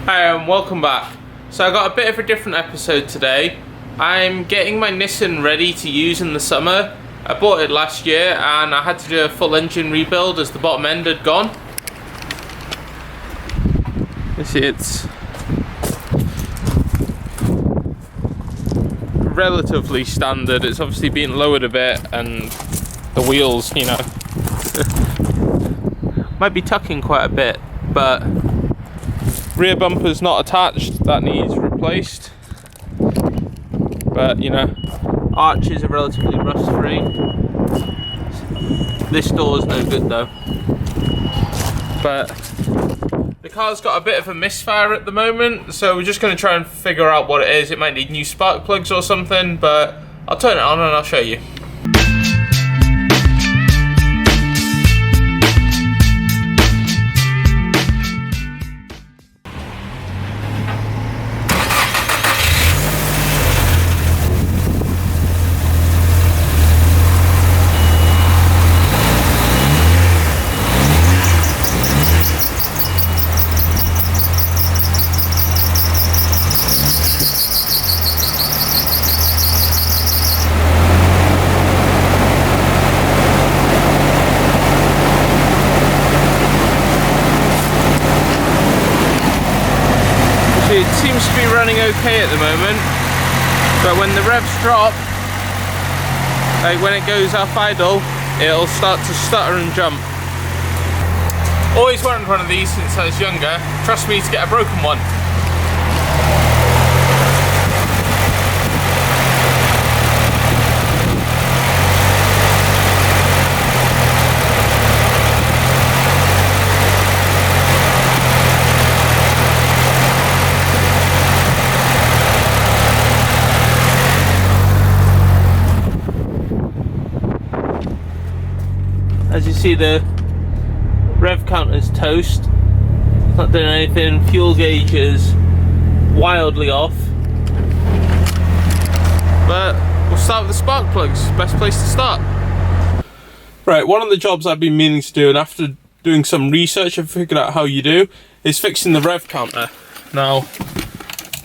Hi and welcome back. So I got a bit of a different episode today. I'm getting my Nissan ready to use in the summer. I bought it last year and I had to do a full engine rebuild as the bottom end had gone. You see it's relatively standard. It's obviously been lowered a bit and the wheels, you know, might be tucking quite a bit, but rear bumper's not attached, that needs replaced. But you know, arches are relatively rust free. This door's no good though. But the car's got a bit of a misfire at the moment, so we're just going to try and figure out what it is. It might need new spark plugs or something, but I'll turn it on and I'll show you. It seems to be running okay at the moment, but when the revs drop, like when it goes off idle, it'll start to stutter and jump. Always wanted one of these since I was younger. Trust me to get a broken one. As you see, the rev counter's toast. It's not doing anything. Fuel gauge is wildly off. But we'll start with the spark plugs. Best place to start. Right, one of the jobs I've been meaning to do, and after doing some research I've figured out how you do, is fixing the rev counter. Now,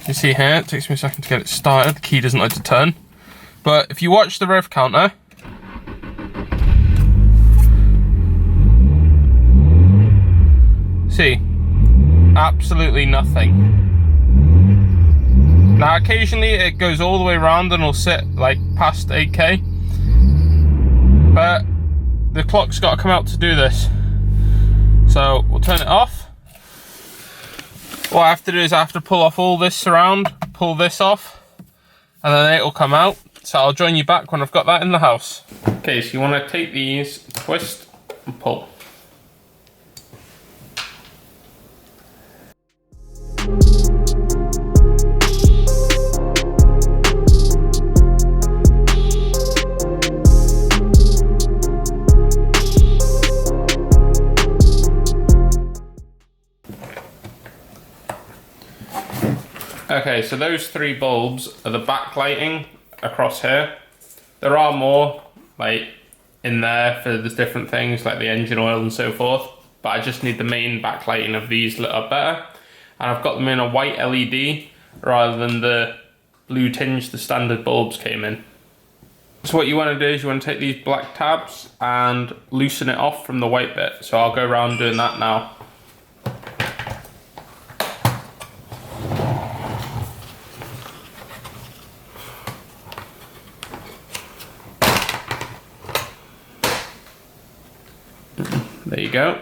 you see here, it takes me a second to get it started. The key doesn't like to turn. But if you watch the rev counter, see, absolutely nothing. Now occasionally it goes all the way around and will sit like past 8k, but the clock's got to come out to do this. So we'll turn it off. What I have to do is I have to pull off all this surround, pull this off, and then it'll come out. So I'll join you back when I've got that in the house. Okay, so you want to take these, twist and pull. Okay, so those three bulbs are the backlighting across here. There are more like in there for the different things like the engine oil and so forth, but I just need the main backlighting of these lit up better. And I've got them in a white LED rather than the blue tinge the standard bulbs came in. So what you want to do is you want to take these black tabs and loosen it off from the white bit. So I'll go around doing that now. There you go.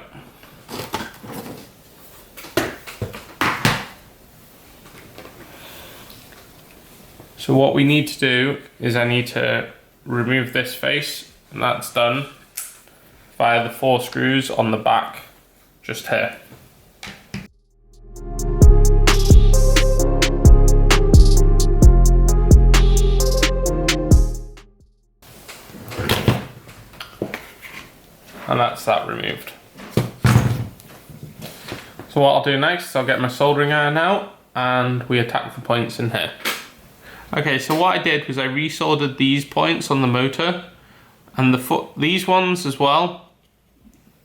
So what we need to do is I need to remove this face, and that's done via the 4 screws on the back, just here. And that's that removed. So what I'll do next is I'll get my soldering iron out and we attack the points in here. Okay, so what I did was I resoldered these points on the motor and these ones as well.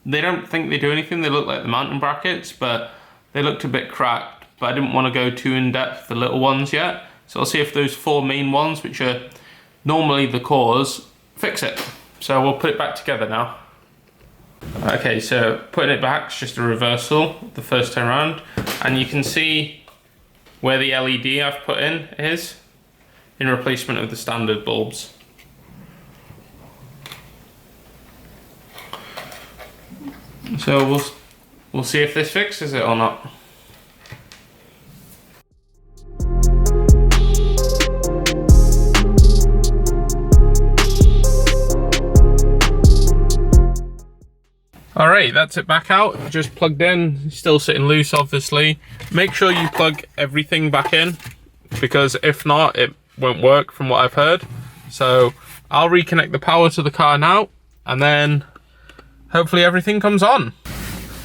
They don't think they do anything, they look like the mounting brackets, but they looked a bit cracked. but I didn't want to go too in depth for the little ones yet. So I'll see if those 4 main ones, which are normally the cores, fix it. So we'll put it back together now. Okay, so putting it back is just a reversal the first time around, and you can see where the LED I've put in is in replacement of the standard bulbs. So we'll see if this fixes it or not. Alright, that's it back out, just plugged in, still sitting loose obviously. Make sure you plug everything back in, because if not, it won't work from what I've heard. So I'll reconnect the power to the car now, and then hopefully everything comes on.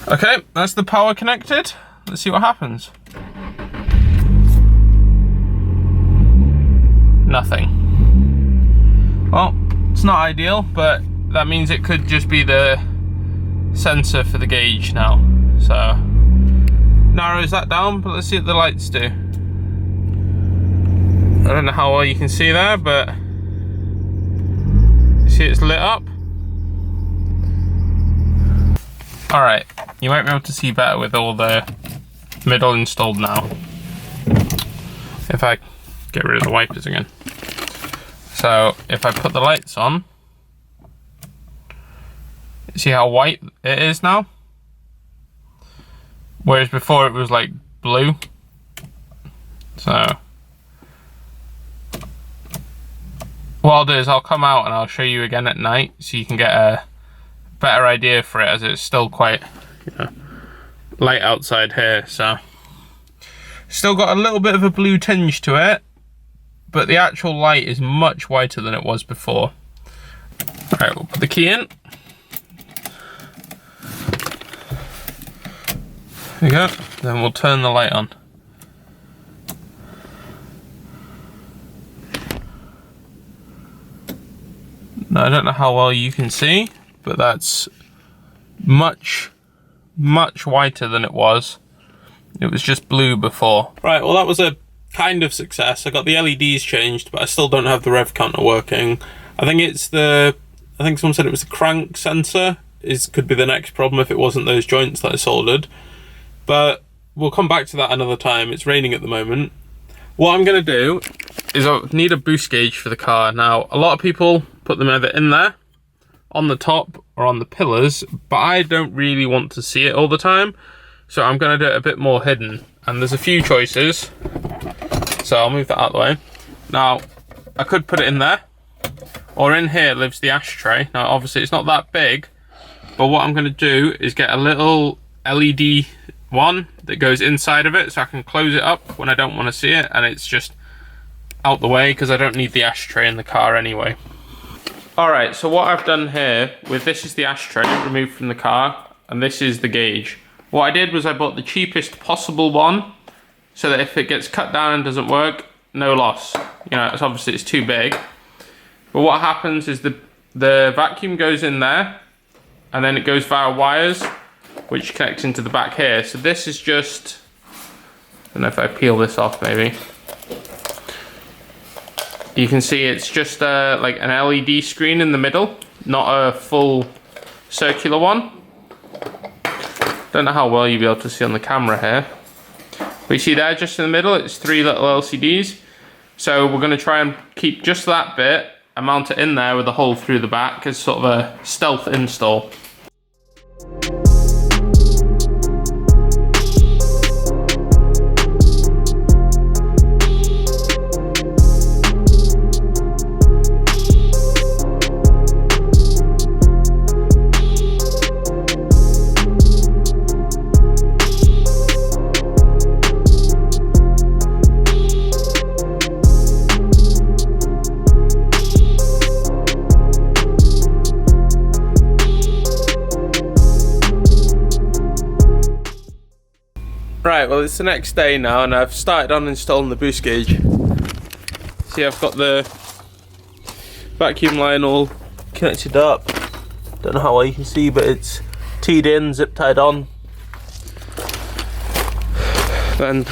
Okay, that's the power connected. Let's see what happens. Nothing. Well, it's not ideal, but that means it could just be the sensor for the gauge now. So narrows that down, but let's see what the lights do. I don't know how well you can see there, but you see it's lit up. Alright, you might be able to see better with all the middle installed now. If I get rid of the wipers again. So if I put the lights on, see how white it is now? Whereas before it was like blue. So what I'll do is I'll come out and I'll show you again at night so you can get a better idea for it, as it's still quite, you know, light outside here. So still got a little bit of a blue tinge to it, but the actual light is much whiter than it was before. Alright, we'll put the key in. There you go, then we'll turn the light on. Now I don't know how well you can see, but that's much whiter than it was. It was just blue before. Right, well that was a kind of success. I got the LEDs changed, but I still don't have the rev counter working. I think someone said it was the crank sensor. Could be the next problem if it wasn't those joints that I soldered. But we'll come back to that another time. It's raining at the moment. What I'm going to do is I need a boost gauge for the car. Now, a lot of people put them either in there, on the top, or on the pillars, but I don't really want to see it all the time. So I'm going to do it a bit more hidden. And there's a few choices. So I'll move that out of the way. Now, I could put it in there, or in here lives the ashtray. Now, obviously it's not that big, but what I'm going to do is get a little LED one that goes inside of it so I can close it up when I don't want to see it, and it's just out the way because I don't need the ashtray in the car anyway. Alright, so what I've done here with this is the ashtray removed from the car, and this is the gauge. What I did was I bought the cheapest possible one so that if it gets cut down and doesn't work, no loss. You know, it's obviously it's too big. But what happens is the vacuum goes in there, and then it goes via wires which connects into the back here. So this is just, I don't know if I peel this off maybe. You can see it's just like an LED screen in the middle, not a full circular one. Don't know how well you'll be able to see on the camera here. But you see there, just in the middle, it's 3 little LCDs. So we're going to try and keep just that bit and mount it in there with a hole through the back as sort of a stealth install. Right, well it's the next day now and I've started on installing the boost gauge. See, I've got the vacuum line all connected up. Don't know how well you can see, but it's teed in, zip tied on. Then,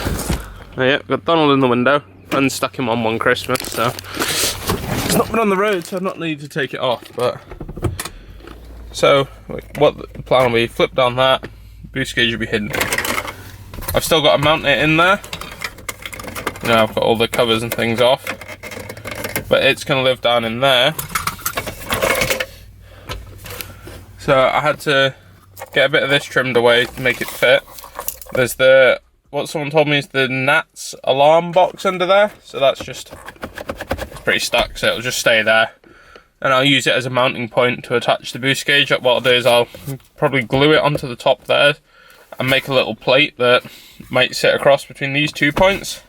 yeah, got Donald in the window. And stuck him on one Christmas, so it's not been on the road, so I've not needed to take it off. But so, what the plan will be: flip down that, boost gauge will be hidden. I've still got to mount it in there. You know, I've got all the covers and things off, but it's going to live down in there. So I had to get a bit of this trimmed away to make it fit. There's the, what someone told me is the Nats alarm box under there. So that's just, it's pretty stuck, so it'll just stay there. And I'll use it as a mounting point to attach the boost gauge. What I'll do is I'll probably glue it onto the top there and make a little plate that might sit across between these 2 points.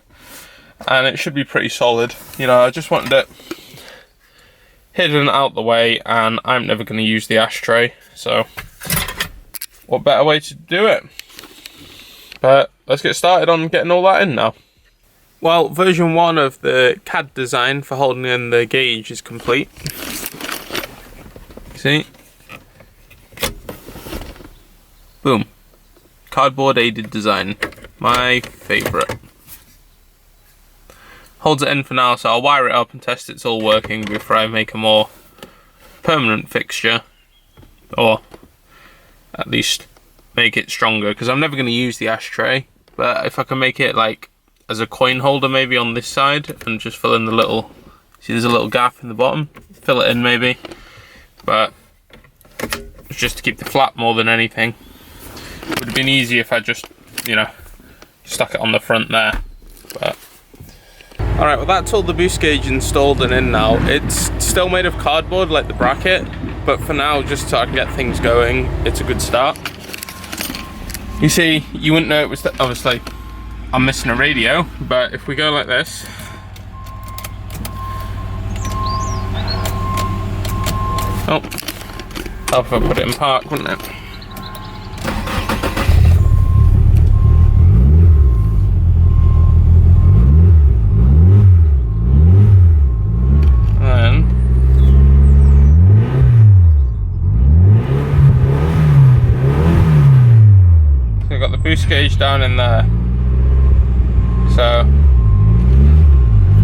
And it should be pretty solid. You know, I just wanted it hidden out the way, and I'm never going to use the ashtray. So what better way to do it? But let's get started on getting all that in now. Well, version 1 of the CAD design for holding in the gauge is complete. See? Boom. Cardboard aided design. My favourite. Holds it in for now, so I'll wire it up and test it's all working before I make a more permanent fixture. Or at least make it stronger, because I'm never going to use the ashtray. But if I can make it like as a coin holder maybe on this side and just fill in the little, see there's a little gap in the bottom, fill it in maybe. But it's just to keep the flap more than anything. Would have been easy if I just, you know, stuck it on the front there. But alright, well that's all the boost gauge installed and in now. It's still made of cardboard like the bracket, but for now, just so I can get things going, it's a good start. You see, you wouldn't know it was, obviously, I'm missing a radio, but if we go like this, oh, help if I put it in park, wouldn't it? Boost gauge down in there. So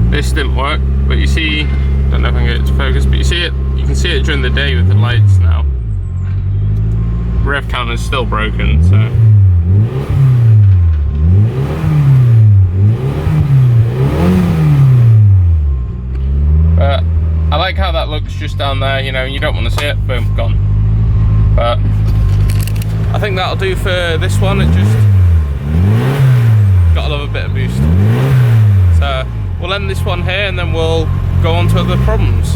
this didn't work, but you see, don't know if I can get it to focus, but you see it, you can see it during the day with the lights now. Rev counter's still broken, so but I like how that looks just down there, you know, you don't want to see it, boom, gone. But I think that'll do for this one. It just gotta love a bit of boost. So we'll end this one here and then we'll go on to other problems.